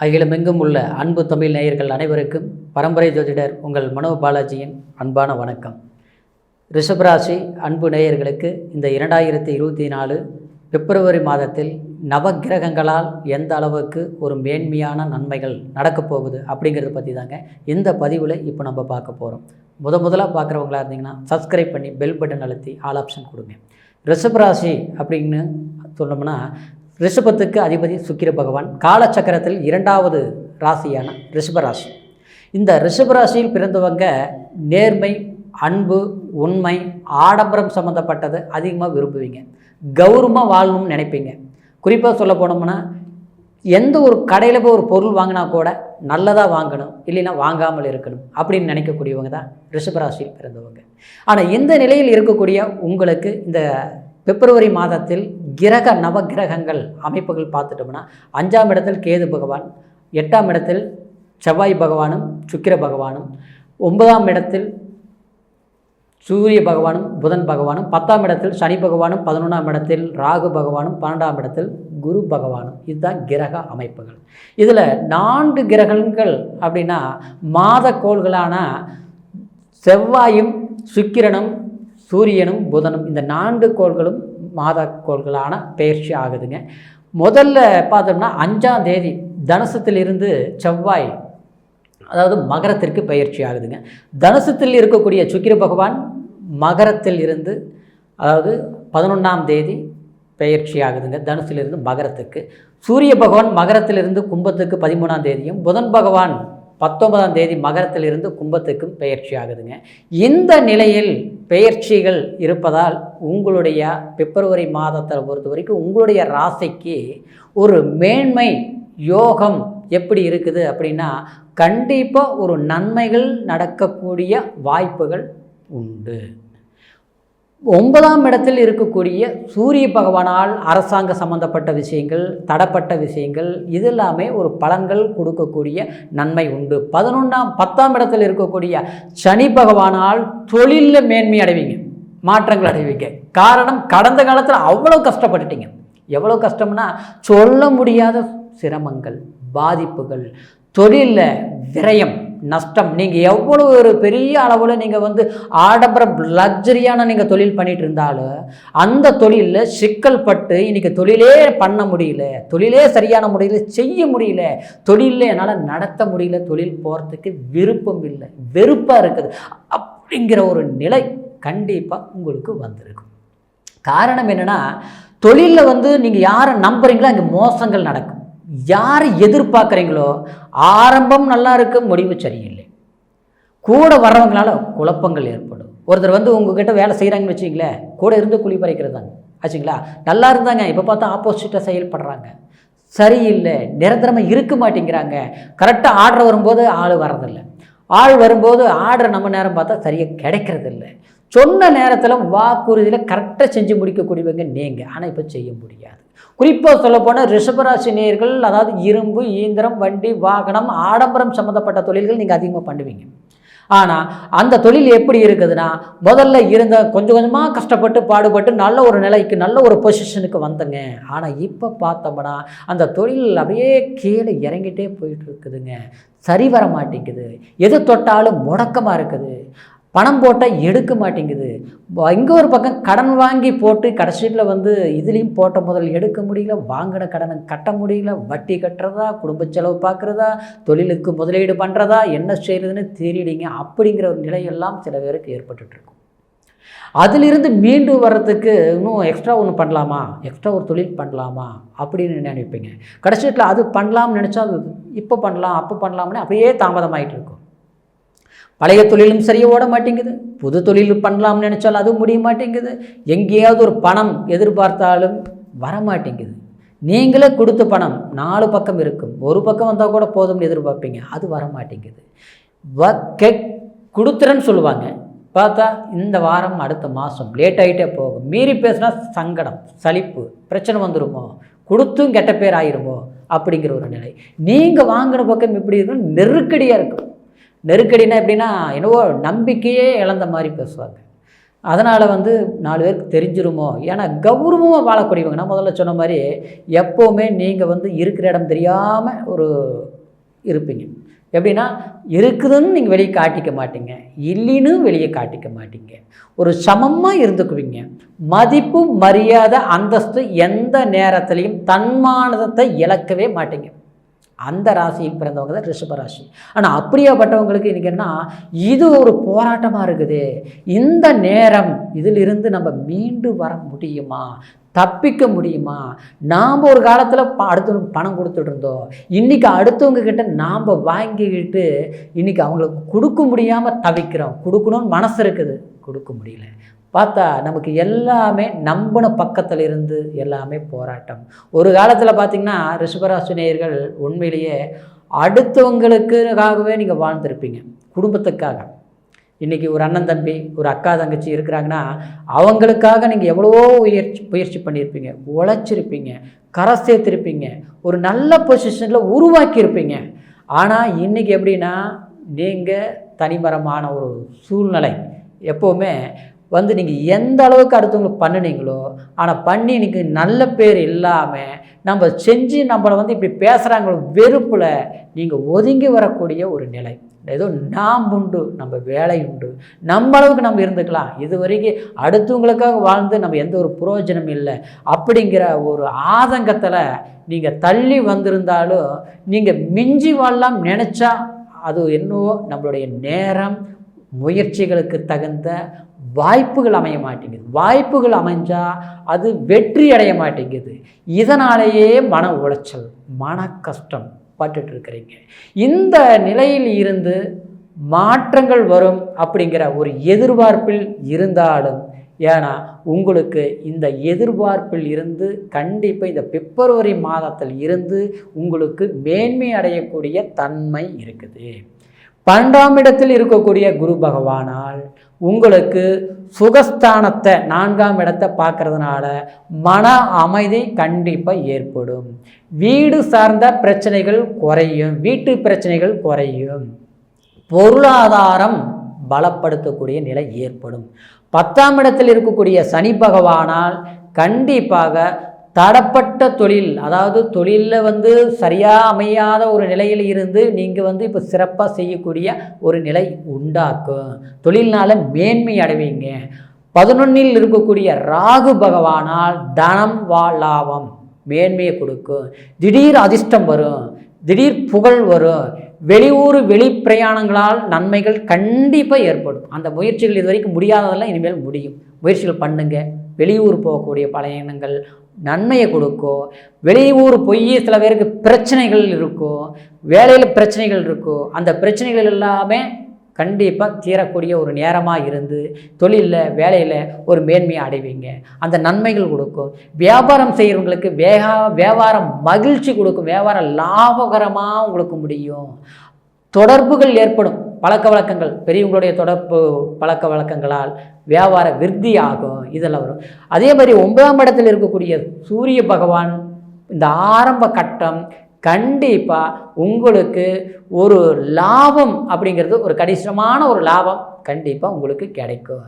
அகிலமெங்கும் உள்ள அன்பு தமிழ் நேயர்கள் அனைவருக்கும் பரம்பரை ஜோதிடர் உங்கள் மனோ பாலாஜியின் அன்பான வணக்கம். ரிஷபராசி அன்பு நேயர்களுக்கு இந்த 2024 பிப்ரவரி மாதத்தில் நவகிரகங்களால் எந்த அளவுக்கு ஒரு மேன்மையான நன்மைகள் நடக்கப் போகுது அப்படிங்கிறத பற்றி தாங்க இந்த பதிவில் இப்போ நம்ம பார்க்க போகிறோம். முதலாக பார்க்குறவங்களா இருந்தீங்கன்னா சப்ஸ்கிரைப் பண்ணி பெல் பட்டன் அழுத்தி ஆல் ஆப்ஷன் கொடுங்க. ரிஷபராசி அப்படின்னு சொன்னோம்னா ரிஷபத்துக்கு அதிபதி சுக்கிர பகவான், காலச்சக்கரத்தில் 2வது ராசியான ரிஷபராசி. இந்த ரிஷபராசியில் பிறந்தவங்க நேர்மை, அன்பு, உண்மை, ஆடம்பரம் சம்மந்தப்பட்டதை அதிகமாக விரும்புவீங்க. கௌரவமாக வாழணும்னு நினைப்பீங்க. குறிப்பாக சொல்ல போனோம்னா எந்த ஒரு கடையில் போய் ஒரு பொருள் வாங்கினா கூட நல்லதாக வாங்கணும், இல்லைன்னா வாங்காமல் இருக்கணும் அப்படின்னு நினைக்கக்கூடியவங்க தான் ரிஷபராசியில் பிறந்தவங்க. ஆனால் இந்த நிலையில் இருக்கக்கூடிய உங்களுக்கு இந்த பிப்ரவரி மாதத்தில் நவகிரகங்கள் அமைப்புகள் பார்த்துட்டோம்னா 5ஆம் இடத்தில் கேது பகவான், 8ஆம் இடத்தில் செவ்வாய் பகவானும் சுக்கிர பகவானும், 9ஆம் இடத்தில் சூரிய பகவானும் புதன் பகவானும், 10ஆம் இடத்தில் சனி பகவானும், 11ஆம் இடத்தில் ராகு பகவானும், 12ஆம் இடத்தில் குரு பகவானும். இதுதான் கிரக அமைப்புகள். இதில் 4 கிரகங்கள் அப்படின்னா மாத கோள்களான செவ்வாயும் சுக்கிரனும் சூரியனும் புதனும், இந்த 4 கோள்களும் மாத கோள்களான பயிற்சி ஆகுதுங்க. முதல்ல பார்த்தோம்னா 5ஆம் தேதி தனுசத்திலிருந்து செவ்வாய், அதாவது மகரத்திற்கு பயிற்சி ஆகுதுங்க. தனுசத்தில் இருக்கக்கூடிய சுக்கிர பகவான் மகரத்தில் இருந்து, அதாவது 11ஆம் தேதி பயிற்சி ஆகுதுங்க தனுசிலிருந்து மகரத்துக்கு. சூரிய பகவான் மகரத்திலிருந்து கும்பத்துக்கு 13ஆம் தேதியும், புதன் பகவான் 19ஆம் தேதி மகரத்திலிருந்து கும்பத்துக்கும் பயிற்சி ஆகுதுங்க. இந்த நிலையில் பெயர்ச்சிகள் இருப்பதால் உங்களுடைய பிப்ரவரி மாதத்தை பொறுத்த வரைக்கும் உங்களுடைய ராசிக்கு ஒரு மேன்மை யோகம் எப்படி இருக்குது அப்படின்னா கண்டிப்பாக ஒரு நன்மைகள் நடக்கக்கூடிய வாய்ப்புகள் உண்டு. 9ஆம் இடத்தில் இருக்கக்கூடிய சூரிய பகவானால் அரசாங்க சம்பந்தப்பட்ட விஷயங்கள், தடப்பட்ட விஷயங்கள், இது எல்லாமே ஒரு பலன்கள் கொடுக்கக்கூடிய நன்மை உண்டு. 10ஆம் இடத்தில் இருக்கக்கூடிய சனி பகவானால் தொழிலில் மேன்மை அடைவீங்க, மாற்றங்கள் அடைவீங்க. காரணம், கடந்த காலத்தில் அவ்வளோ கஷ்டப்பட்டுட்டீங்க. எவ்வளோ கஷ்டம்னா சொல்ல முடியாத சிரமங்கள், பாதிப்புகள், தொழிலில் விரயம், நஷ்டம். நீங்கள் எவ்வளோ ஒரு பெரிய அளவில் நீங்கள் ஆடம்பரம் லக்ஸரியான நீங்கள் தொழில் பண்ணிகிட்டு இருந்தாலும் அந்த தொழிலில் சிக்கல் பட்டு இன்றைக்கி தொழிலே பண்ண முடியல, தொழிலே சரியான முறையில் செய்ய முடியல, தொழிலில் என்னால் நடத்த முடியல, தொழில் போகிறதுக்கு விருப்பம் இல்லை, வெறுப்பாக இருக்குது அப்படிங்கிற ஒரு நிலை கண்டிப்பாக உங்களுக்கு வந்திருக்கும். காரணம் என்னென்னா தொழிலில் நீங்கள் யாரை நம்புறீங்களோ அங்கே மோசங்கள் நடக்கும். யார் எதிர்பார்க்குறீங்களோ ஆரம்பம் நல்லா இருக்கு, முடிவு சரியில்லை. கூட வர்றவங்களால குழப்பங்கள் ஏற்படும். ஒருத்தர் உங்ககிட்ட வேலை செய்கிறாங்கன்னு வச்சிங்களேன், கூட இருந்து குழி பறிக்கிறது தாங்க ஆச்சுங்களா. நல்லா இருந்தாங்க, இப்போ பார்த்தா ஆப்போசிட்டாக செயல்படுறாங்க, சரியில்லை, நிரந்தரமாக இருக்க மாட்டேங்கிறாங்க. கரெக்டாக ஆர்டர் வரும்போது ஆள் வர்றதில்லை, ஆள் வரும்போது ஆர்டர் நம்ம நேரம் பார்த்தா சரியாக கிடைக்கிறதில்ல. சொன்ன நேரத்தில் வாக்குறுதியில் கரெக்டாக செஞ்சு முடிக்கக்கூடியவங்க நீங்கள், ஆனால் இப்போ செய்ய முடியாது. குறிப்பாக சொல்லப்போனால் ரிஷபராசி நேயர்கள், அதாவது இரும்பு, இயந்திரம், வண்டி, வாகனம், ஆடம்பரம் சம்மந்தப்பட்ட தொழில்கள் நீங்கள் அதிகமாக பண்ணுவீங்க. ஆனால் அந்த தொழில் எப்படி இருக்குதுன்னா முதல்ல இருந்த கொஞ்சம் கொஞ்சமாக கஷ்டப்பட்டு பாடுபட்டு நல்ல ஒரு நிலைக்கு, நல்ல ஒரு பொசிஷனுக்கு வந்தங்க. ஆனால் இப்போ பார்த்தோம்னா அந்த தொழில் அப்படியே கீழே இறங்கிட்டே போயிட்டு இருக்குதுங்க, சரி வர மாட்டேங்குது, எது தொட்டாலும் முடக்கமாக இருக்குது, பணம் போட்டால் எடுக்க மாட்டேங்குது. இங்கே ஒரு பக்கம் கடன் வாங்கி போட்டு கடைசியில் இதுலேயும் போட்ட முதல் எடுக்க முடியல, வாங்கின கடனை கட்ட முடியல, வட்டி கட்டுறதா, குடும்ப செலவு பார்க்குறதா, தொழிலுக்கு முதலீடு பண்ணுறதா, என்ன செய்கிறதுன்னு தெரியலிங்க. அப்படிங்கிற ஒரு நிலையெல்லாம் சில பேருக்கு ஏற்பட்டுருக்கும். அதிலிருந்து மீண்டு வர்றதுக்கு இன்னும் எக்ஸ்ட்ரா ஒன்று பண்ணலாமா, எக்ஸ்ட்ரா ஒரு தொழில் பண்ணலாமா அப்படின்னு நினைப்பீங்க. கடைசியில் அது பண்ணலாம்னு நினச்சா அது இப்போ பண்ணலாம், அப்போ பண்ணலாம்னு அப்படியே தாமதமாகிட்டு இருக்கும். பழைய தொழிலும் சரியாக ஓட மாட்டேங்குது, புது தொழில் பண்ணலாம்னு நினச்சாலும் அதுவும் முடிய மாட்டேங்குது. எங்கேயாவது ஒரு பணம் எதிர்பார்த்தாலும் வரமாட்டேங்குது. நீங்களே கொடுத்த பணம் 4 பக்கம் இருக்கும், ஒரு பக்கம் வந்தால் கூட போதும்னு எதிர்பார்ப்பீங்க, அது வரமாட்டேங்குது. கொடுத்துறேன்னு சொல்லுவாங்க, பார்த்தா இந்த வாரம் அடுத்த மாதம் லேட் ஆகிட்டே போகும். மீறி பேசுனா சங்கடம், சலிப்பு, பிரச்சனை வந்துடுமோ, கொடுத்தும் கெட்ட பேர் ஆயிருமோ அப்படிங்கிற ஒரு நிலை. நீங்கள் வாங்கின பக்கம் எப்படி இருக்கும், நெருக்கடியாக இருக்கும். நெருக்கடினா எப்படின்னா என்னவோ நம்பிக்கையே இழந்த மாதிரி பேசுவாங்க. அதனால் 4 பேருக்கு தெரிஞ்சிருமோ, ஏன்னா கௌரவமாக வாழக்கூடியவங்க. நான் முதல்ல சொன்ன மாதிரி எப்போவுமே நீங்கள் இருக்கிற இடம் தெரியாமல் ஒரு இருப்பீங்க. எப்படின்னா, இருக்குதுன்னு நீங்கள் வெளியே காட்டிக்க மாட்டீங்க, இல்லைன்னு வெளியே காட்டிக்க மாட்டீங்க, ஒரு சமமாக இருந்துக்குவீங்க. மதிப்பு, மரியாதை, அந்தஸ்து எந்த நேரத்துலையும் தன்மானத்தை இழக்கவே மாட்டீங்க. அந்த ராசியில் பிறந்தவங்க தான் ரிஷப ராசி. ஆனால் அப்படியாப்பட்டவங்களுக்கு இன்றைக்கி என்ன, இது ஒரு போராட்டமாக இருக்குது. இந்த நேரம் இதிலிருந்து நம்ம மீண்டு வர முடியுமா, தப்பிக்க முடியுமா? நாம் ஒரு காலத்தில் அடுத்தவங்களுக்கு பணம் கொடுத்துட்டு இருந்தோம், இன்றைக்கி அடுத்தவங்க கிட்ட நாம் வாங்கிக்கிட்டு இன்றைக்கி அவங்களுக்கு கொடுக்க முடியாமல் தவிக்கிறோம். கொடுக்கணும்னு மனசு இருக்குது, கொடுக்க முடியல. பார்த்தா நமக்கு எல்லாமே நம்பின பக்கத்தில் இருந்து எல்லாமே போராட்டம். ஒரு காலத்தில் பார்த்திங்கன்னா ரிஷபராசி நேயர்கள் உண்மையிலேயே அடுத்தவங்களுக்காகவே நீங்கள் வாழ்ந்துருப்பீங்க, குடும்பத்துக்காக. இன்றைக்கி ஒரு அண்ணன் தம்பி, ஒரு அக்கா தங்கச்சி இருக்கிறாங்கன்னா அவங்களுக்காக நீங்கள் எவ்வளவோ முயற்சி பண்ணியிருப்பீங்க, உழைச்சிருப்பீங்க, கரை சேர்த்துருப்பீங்க, ஒரு நல்ல பொசிஷனில் உருவாக்கியிருப்பீங்க. ஆனால் இன்றைக்கி எப்படின்னா, நீங்கள் தனிமரமான ஒரு சூழ்நிலை. எப்போவுமே நீங்கள் எந்த அளவுக்கு அடுத்தவங்களுக்கு பண்ணினீங்களோ, ஆனால் பண்ணி இன்றைக்கி நல்ல பேர் இல்லாமல் நம்ம செஞ்சு நம்மளை இப்படி பேசுகிறாங்களோ வெறுப்பில் நீங்கள் ஒதுங்கி வரக்கூடிய ஒரு நிலை. ஏதோ நாம் உண்டு, நம்ம வேலை உண்டு, நம்ம அளவுக்கு நம்ம இருந்துக்கலாம், இது வரைக்கும் அடுத்தவங்களுக்காக வாழ்ந்து நம்ம எந்த ஒரு பிரயோஜனம் இல்லை அப்படிங்கிற ஒரு ஆதங்கத்தில் நீங்கள் தள்ளி வந்திருந்தாலும் நீங்கள் மிஞ்சி வாழலாம் நினச்சா அது என்னவோ நம்மளுடைய நேரம், முயற்சிகளுக்கு தகுந்த வாய்ப்புகள் அமைய மாட்டேங்குது. வாய்ப்புகள் அமைஞ்சால் அது வெற்றி அடைய மாட்டேங்குது. இதனாலேயே மன உளைச்சல், மன கஷ்டம் பட்டுட்ருக்கிறீங்க. இந்த நிலையில் இருந்து மாற்றங்கள் வரும் அப்படிங்கிற ஒரு எதிர்பார்ப்பில் இருந்தாலும், ஏன்னா உங்களுக்கு இந்த எதிர்பார்ப்பில் இருந்து கண்டிப்பாக இந்த பிப்ரவரி மாதத்தில் இருந்து உங்களுக்கு மேன்மை அடையக்கூடிய தன்மை இருக்குது. 12ஆம் இடத்தில் இருக்கக்கூடிய குரு பகவானால் உங்களுக்கு சுகஸ்தானத்தை 4ஆம் இடத்தை பார்க்கறதுனால மன அமைதி கண்டிப்பாக ஏற்படும். வீடு சார்ந்த பிரச்சனைகள் குறையும், வீட்டு பிரச்சனைகள் குறையும், பொருளாதாரம் பலப்படுத்தக்கூடிய நிலை ஏற்படும். 10ஆம் இடத்தில் இருக்கக்கூடிய சனி பகவானால் கண்டிப்பாக தடப்பட்ட தொழில், அதாவது தொழிலில் சரியாக அமையாத ஒரு நிலையில் இருந்து நீங்கள் இப்போ சிறப்பாக செய்யக்கூடிய ஒரு நிலை உண்டாக்கும். தொழில்னால் மேன்மை அடைவீங்க. 11இல் இருக்கக்கூடிய ராகு பகவானால் தனம் லாபம் மேன்மையை கொடுக்கும். திடீர் அதிர்ஷ்டம் வரும், திடீர் புகழ் வரும். வெளியூர் வெளி பிரயாணங்களால் நன்மைகள் கண்டிப்பாக ஏற்படும். அந்த முயற்சிகள் இது வரைக்கும் முடியாததெல்லாம் இனிமேல் முடியும். முயற்சிகள் பண்ணுங்க. வெளியூர் போகக்கூடிய பயணங்கள் நன்மையை கொடுக்கும். வெளியூர் போய் சில பேருக்கு பிரச்சனைகள் இருக்கும், வேலையில் பிரச்சனைகள் இருக்கும். அந்த பிரச்சனைகள் எல்லாமே கண்டிப்பாக தீரக்கூடிய ஒரு நேரமாக இருந்து தொழிலில் வேலையில் ஒரு மேன்மையை அடைவீங்க. அந்த நன்மைகள் கொடுக்கும். வியாபாரம் செய்கிறவங்களுக்கு வியாபாரம் மகிழ்ச்சி கொடுக்கும், வியாபாரம் லாபகரமாக உங்களுக்கு முடியும். தொடர்புகள் ஏற்படும், பழக்க வழக்கங்கள், பெரியவங்களுடைய தொடர்பு பழக்க வழக்கங்களால் வியாபார விருத்தி ஆகும், இதெல்லாம் வரும். அதே மாதிரி 9ஆம் இடத்தில் இருக்கக்கூடிய சூரிய பகவான் இந்த ஆரம்ப கட்டம் கண்டிப்பாக உங்களுக்கு ஒரு லாபம் அப்படிங்கிறது, ஒரு கணிசமான ஒரு லாபம் கண்டிப்பாக உங்களுக்கு கிடைக்கும்.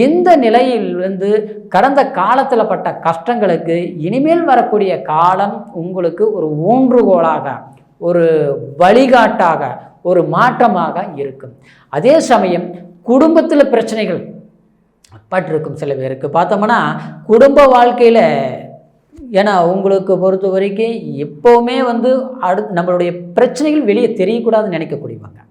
இந்த நிலையில் கடந்த காலத்தில் பட்ட கஷ்டங்களுக்கு இனிமேல் வரக்கூடிய காலம் உங்களுக்கு ஒரு ஊன்றுகோலாக, ஒரு வழிகாட்டாக, ஒரு மாற்றமாக இருக்கும். அதே சமயம் குடும்பத்தில் பிரச்சனைகள் பட்டிருக்கும். சில பேருக்கு பார்த்தோம்னா குடும்ப வாழ்க்கையில், ஏன்னா உங்களுக்கு பொறுத்த வரைக்கும் எப்போவுமே நம்மளுடைய பிரச்சனைகள் வெளியே தெரியக்கூடாதுன்னு நினைக்கக்கூடியவங்க,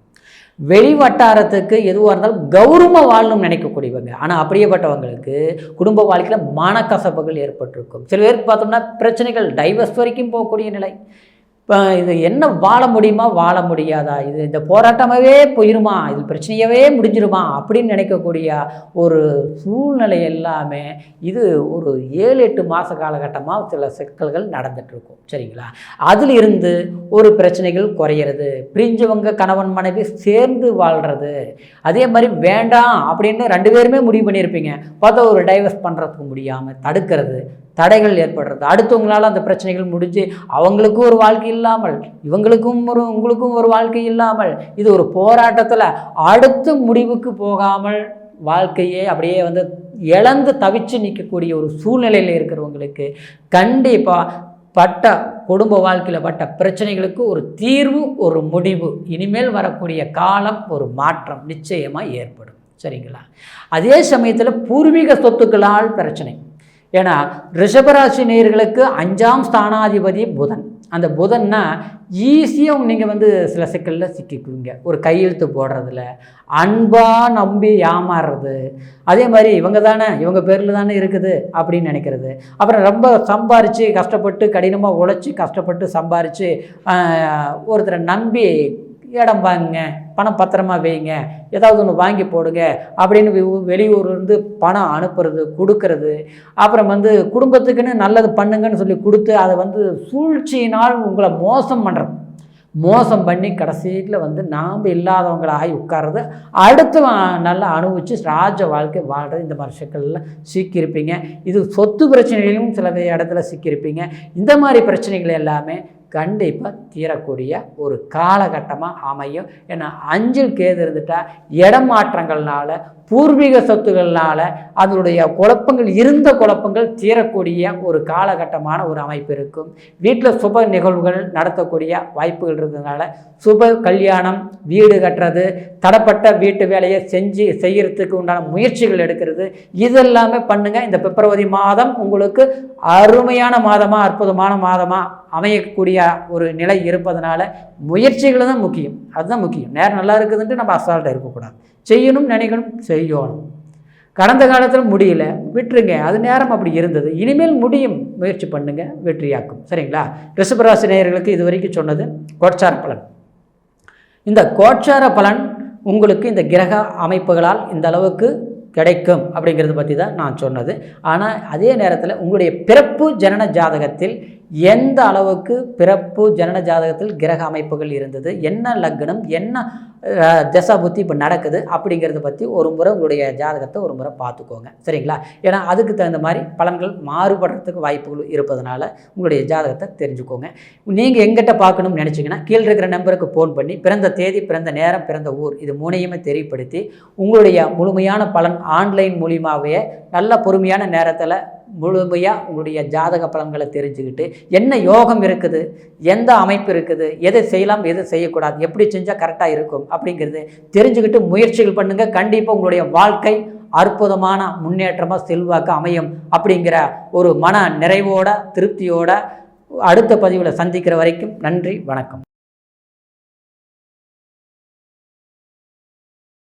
வெளி வட்டாரத்துக்கு எதுவாக இருந்தாலும் கௌரவமாக வாழணும்னு நினைக்கக்கூடியவங்க. ஆனால் அப்படியேப்பட்டவங்களுக்கு குடும்ப வாழ்க்கையில் மனக்கசப்புகள் ஏற்பட்டிருக்கும். சில பேருக்கு பார்த்தோம்னா பிரச்சனைகள் டைவர்ஸ் வரைக்கும் போகக்கூடிய நிலை. இப்போ இது என்ன வாழ முடியுமா, வாழ முடியாதா, இது இந்த போராட்டமாகவே போயிருமா, இது பிரச்சனையாகவே முடிஞ்சிருமா அப்படின்னு நினைக்கக்கூடிய ஒரு சூழ்நிலை எல்லாமே இது ஒரு 7-8 மாத காலகட்டமாக சில சிக்கல்கள் நடந்துகிட்ருக்கும். சரிங்களா? அதில் இருந்து ஒரு பிரச்சனைகள் குறையிறது, பிரிஞ்சவங்க கணவன் மனைவி சேர்ந்து வாழ்கிறது, அதே மாதிரி வேண்டாம் அப்படின்னு 2 பேருமே முடிவு பண்ணியிருப்பீங்க, பார்த்தா ஒரு டைவர்ஸ் பண்ணுறதுக்கு முடியாமல் தடுக்கிறது, தடைகள் ஏற்படுறது, அடுத்தவங்களால் அந்த பிரச்சனைகள் முடிஞ்சு அவங்களுக்கும் ஒரு வாழ்க்கை இல்லாமல் இவங்களுக்கும் உங்களுக்கும் ஒரு வாழ்க்கை இல்லாமல் இது ஒரு போராட்டத்தில் அடுத்த முடிவுக்கு போகாமல் வாழ்க்கையே அப்படியே இழந்து தவிச்சு நிற்கக்கூடிய ஒரு சூழ்நிலையில் இருக்கிறவங்களுக்கு கண்டிப்பாக குடும்ப வாழ்க்கையில் பட்ட பிரச்சனைகளுக்கு ஒரு தீர்வு, ஒரு முடிவு, இனிமேல் வரக்கூடிய காலம் ஒரு மாற்றம் நிச்சயமாக ஏற்படும். சரிங்களா? அதே சமயத்தில் பூர்வீக சொத்துக்களால் பிரச்சனை. ஏன்னா ரிஷபராசி நேயர்களுக்கு 5ஆம் ஸ்தானாதிபதி புதன். அந்த புதன்னா ஈஸியாக நீங்கள் சில சிக்கலில் சிக்கிக்குவீங்க. ஒரு கையெழுத்து போடுறதுல, அன்பாக நம்பி ஏமாறுறது, அதே மாதிரி இவங்க பேரில் தானே இருக்குது அப்படின்னு நினைக்கிறது. அப்புறம் ரொம்ப சம்பாரித்து கஷ்டப்பட்டு கடினமாக உழைச்சி கஷ்டப்பட்டு சம்பாரித்து ஒருத்தரை நம்பி இடம் வாங்குங்க, பணம் பத்திரமா வைங்க, ஏதாவது ஒன்று வாங்கி போடுங்க அப்படின்னு வெளியூர்லேருந்து பணம் அனுப்புறது, கொடுக்கறது. அப்புறம் குடும்பத்துக்குன்னு நல்லது பண்ணுங்கன்னு சொல்லி கொடுத்து அதை சூழ்ச்சியினால் உங்களை மோசம் பண்ணுறது. மோசம் பண்ணி கடைசியில் நாம் இல்லாதவங்களாகி உட்கார்றது, அடுத்து நல்லா அனுபவித்து ராஜ வாழ்க்கை வாழ்கிறது. இந்த மாதிரி சிக்கலில் சிக்கியிருப்பீங்க. இது சொத்து பிரச்சனைகளிலும் சில இடத்துல சிக்கியிருப்பீங்க. இந்த மாதிரி பிரச்சனைகள் எல்லாமே கண்டிப்பாக தீரக்கூடிய ஒரு காலகட்டமாக அமையும். ஏன்னா 5ல் கேது இருந்துட்டால் இடமாற்றங்கள்னால, பூர்வீக சொத்துக்கள்னால அதனுடைய குழப்பங்கள், இருந்த குழப்பங்கள் தீரக்கூடிய ஒரு காலகட்டமான ஒரு அமைப்பு இருக்கும். வீட்டில் சுப நிகழ்வுகள் நடத்தக்கூடிய வாய்ப்புகள் இருக்கிறதுனால சுப கல்யாணம், வீடு கட்டுறது, தடப்பட்ட வீட்டு வேலையை செய்யறதுக்கு உண்டான முயற்சிகள் எடுக்கிறது, இதெல்லாமே பண்ணுங்கள். இந்த பிப்ரவரி மாதம் உங்களுக்கு அருமையான மாதமாக, அற்புதமான மாதமாக அமையக்கூடிய ஒரு நிலை இருப்பதனால முயற்சிகள் தான் முக்கியம். அதுதான் முக்கியம். நேரம் நல்லா இருக்குதுன்ட்டு நம்ம அசால்ட்டாக இருக்கக்கூடாது. செய்யணும், நினைக்கணும், செய்யணும். கடந்த காலத்தில் முடியல, விட்டுருங்க. அது நேரம் அப்படி இருந்தது, இனிமேல் முடியும். முயற்சி பண்ணுங்கள், வெற்றியாக்கும். சரிங்களா? ரிஷபராசி நேயர்களுக்கு இது வரைக்கும் சொன்னது கோட்சார பலன். இந்த கோட்சார பலன் உங்களுக்கு இந்த கிரக அமைப்புகளால் இந்த அளவுக்கு கிடைக்கும் அப்படிங்கிறத பற்றி தான் நான் சொன்னது. ஆனால் அதே நேரத்தில் உங்களுடைய பிறப்பு ஜனன ஜாதகத்தில் எந்த அளவுக்கு பிறப்பு ஜனன ஜாதகத்தில் கிரக அமைப்புகள் இருந்தது, என்ன லக்னம், என்ன தசா புத்தி இப்போ நடக்குது அப்படிங்கிறத பற்றி ஒரு முறை உங்களுடைய ஜாதகத்தை ஒரு முறை பார்த்துக்கோங்க. சரிங்களா? ஏன்னா அதுக்கு தகுந்த மாதிரி பலன்கள் மாறுபடுறதுக்கு வாய்ப்புகள் இருப்பதனால உங்களுடைய ஜாதகத்தை தெரிஞ்சுக்கோங்க. நீங்கள் எங்கிட்ட பார்க்கணும்னு நினச்சிங்கன்னா கீழே இருக்கிற நம்பருக்கு ஃபோன் பண்ணி பிறந்த தேதி, பிறந்த நேரம், பிறந்த ஊர் இது 3ஐயுமே தெரியப்படுத்தி உங்களுடைய முழுமையான பலன் ஆன்லைன் மூலியமாகவே நல்ல பொறுமையான நேரத்தில் முழுமையாக உங்களுடைய ஜாதக பலன்களை தெரிஞ்சுக்கிட்டு என்ன யோகம் இருக்குது, எந்த அமைப்பு இருக்குது, எதை செய்யலாம், எதை செய்யக்கூடாது, எப்படி செஞ்சால் கரெக்டாக இருக்கும் அப்படிங்கிறது தெரிஞ்சுக்கிட்டு முயற்சிகள் பண்ணுங்கள். கண்டிப்பாக உங்களுடைய வாழ்க்கை அற்புதமான முன்னேற்றமாக செல்வாக்கு அமையும் அப்படிங்கிற ஒரு மன நிறைவோட, திருப்தியோட அடுத்த பதிவில் சந்திக்கிற வரைக்கும் நன்றி, வணக்கம்.